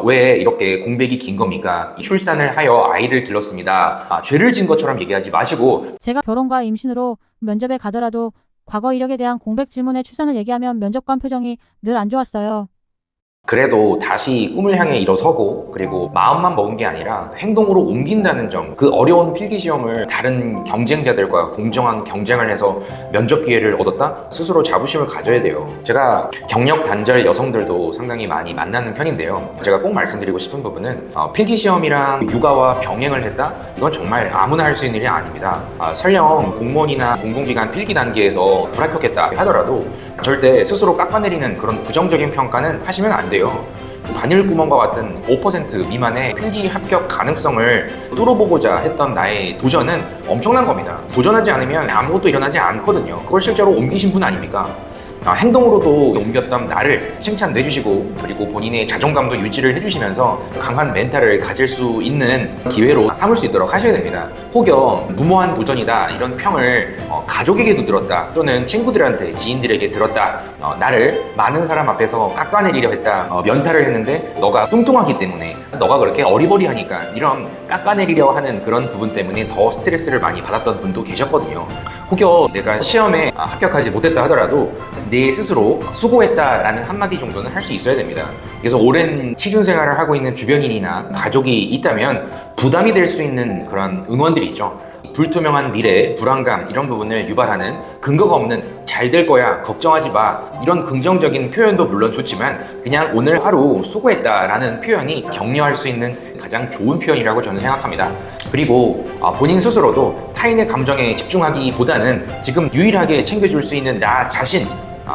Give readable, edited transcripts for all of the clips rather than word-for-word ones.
왜 이렇게 공백이 긴 겁니까? 출산을 하여 아이를 길렀습니다. 죄를 진 것처럼 얘기하지 마시고, 제가 결혼과 임신으로 면접에 가더라도 과거 이력에 대한 공백 질문에 출산을 얘기하면 면접관 표정이 늘 안 좋았어요. 그래도 다시 꿈을 향해 일어서고, 그리고 마음만 먹은 게 아니라 행동으로 옮긴다는 점, 그 어려운 필기시험을 다른 경쟁자들과 공정한 경쟁을 해서 면접 기회를 얻었다? 스스로 자부심을 가져야 돼요. 제가 경력 단절 여성들도 상당히 많이 만나는 편인데요. 제가 꼭 말씀드리고 싶은 부분은 필기시험이랑 육아와 병행을 했다? 이건 정말 아무나 할 수 있는 일이 아닙니다. 설령 공무원이나 공공기관 필기 단계에서 불합격했다 하더라도 절대 스스로 깎아내리는 그런 부정적인 평가는 하시면 안 돼요. 바늘구멍과 같은 5% 미만의 필기 합격 가능성을 뚫어보고자 했던 나의 도전은 엄청난 겁니다. 도전하지 않으면 아무것도 일어나지 않거든요. 그걸 실제로 옮기신 분 아닙니까? 행동으로도 옮겼던 나를 칭찬도 해주시고, 그리고 본인의 자존감도 유지를 해주시면서 강한 멘탈을 가질 수 있는 기회로 삼을 수 있도록 하셔야 됩니다. 혹여 무모한 도전이다 이런 평을 가족에게도 들었다, 또는 친구들한테, 지인들에게 들었다, 나를 많은 사람 앞에서 깎아내리려 했다, 면탈을 했는데 너가 뚱뚱하기 때문에, 너가 그렇게 어리버리하니까, 이런 깎아내리려 하는 그런 부분 때문에 더 스트레스를 많이 받았던 분도 계셨거든요. 혹여 내가 시험에 합격하지 못했다 하더라도 내 스스로 수고했다라는 한마디 정도는 할 수 있어야 됩니다. 그래서 오랜 취준 생활을 하고 있는 주변인이나 가족이 있다면 부담이 될 수 있는 그런 응원들이 있죠. 불투명한 미래, 불안감, 이런 부분을 유발하는 근거가 없는 잘 될 거야, 걱정하지 마, 이런 긍정적인 표현도 물론 좋지만 그냥 오늘 하루 수고했다라는 표현이 격려할 수 있는 가장 좋은 표현이라고 저는 생각합니다. 그리고 본인 스스로도 타인의 감정에 집중하기보다는 지금 유일하게 챙겨줄 수 있는 나 자신,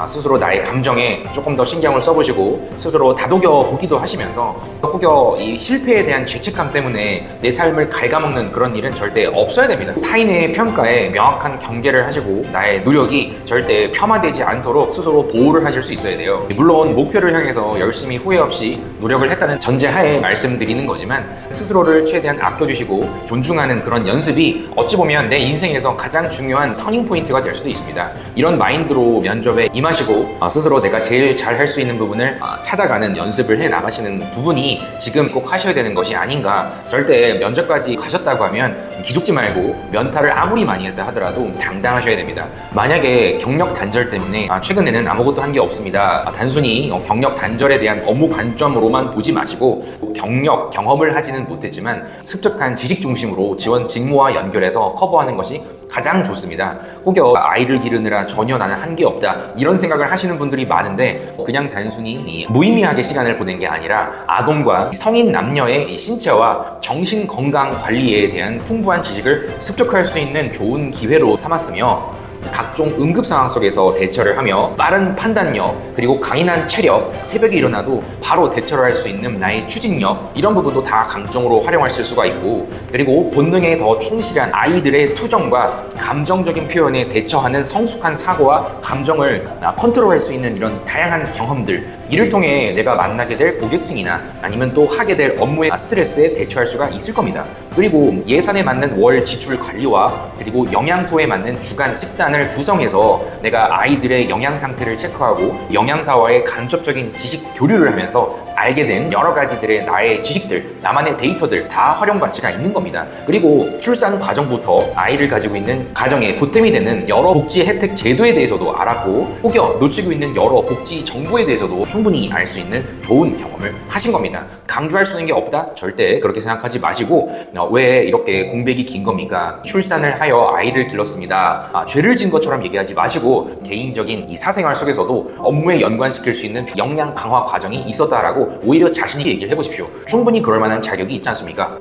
스스로 나의 감정에 조금 더 신경을 써보시고 스스로 다독여 보기도 하시면서, 혹여 이 실패에 대한 죄책감 때문에 내 삶을 갉아먹는 그런 일은 절대 없어야 됩니다. 타인의 평가에 명확한 경계를 하시고 나의 노력이 절대 폄하되지 않도록 스스로 보호를 하실 수 있어야 돼요. 물론 목표를 향해서 열심히 후회 없이 노력을 했다는 전제하에 말씀드리는 거지만, 스스로를 최대한 아껴주시고 존중하는 그런 연습이 어찌 보면 내 인생에서 가장 중요한 터닝 포인트가 될 수도 있습니다. 이런 마인드로 면접에 임하시고 스스로 내가 제일 잘 할 수 있는 부분을 찾아가는 연습을 해 나가시는 부분이 지금 꼭 하셔야 되는 것이 아닌가. 절대 면접까지 가셨다고 하면 기죽지 말고 면탈을 아무리 많이 했다 하더라도 당당하셔야 됩니다. 만약에 경력 단절 때문에 최근에는 아무것도 한 게 없습니다, 단순히 경력 단절에 대한 업무 관점으로만 보지 마시고, 경력, 경험을 하지는 못했지만 습득한 지식 중심으로 지원 직무와 연결해서 커버하는 것이 가장 좋습니다. 혹여 아이를 기르느라 전혀 나는 한 게 없다 이런 생각을 하시는 분들이 많은데, 그냥 단순히 무의미하게 시간을 보낸 게 아니라 아동과 성인 남녀의 신체와 정신 건강 관리에 대한 풍부한 지식을 습득할 수 있는 좋은 기회로 삼았으며, 각종 응급 상황 속에서 대처를 하며 빠른 판단력, 그리고 강인한 체력, 새벽에 일어나도 바로 대처를 할 수 있는 나의 추진력, 이런 부분도 다 강점으로 활용하실 수가 있고, 그리고 본능에 더 충실한 아이들의 투정과 감정적인 표현에 대처하는 성숙한 사고와 감정을 컨트롤할 수 있는 이런 다양한 경험들, 이를 통해 내가 만나게 될 고객층이나 아니면 또 하게 될 업무의 스트레스에 대처할 수가 있을 겁니다. 그리고 예산에 맞는 월 지출 관리와 그리고 영양소에 맞는 주간 식단을 구성해서 내가 아이들의 영양 상태를 체크하고 영양사와의 간접적인 지식 교류를 하면서 알게 된 여러 가지들의 나의 지식들, 나만의 데이터들 다 활용 가치가 있는 겁니다. 그리고 출산 과정부터 아이를 가지고 있는 가정에 보탬이 되는 여러 복지 혜택 제도에 대해서도 알았고, 혹여 놓치고 있는 여러 복지 정보에 대해서도 충분히 알 수 있는 좋은 경험을 하신 겁니다. 강조할 수 있는 게 없다? 절대 그렇게 생각하지 마시고, 왜 이렇게 공백이 긴 겁니까? 출산을 하여 아이를 길렀습니다, 죄를 진 것처럼 얘기하지 마시고, 개인적인 이 사생활 속에서도 업무에 연관시킬 수 있는 역량 강화 과정이 있었다라고 오히려 자신 있게 얘기를 해보십시오. 충분히 그럴 만한 자격이 있지 않습니까?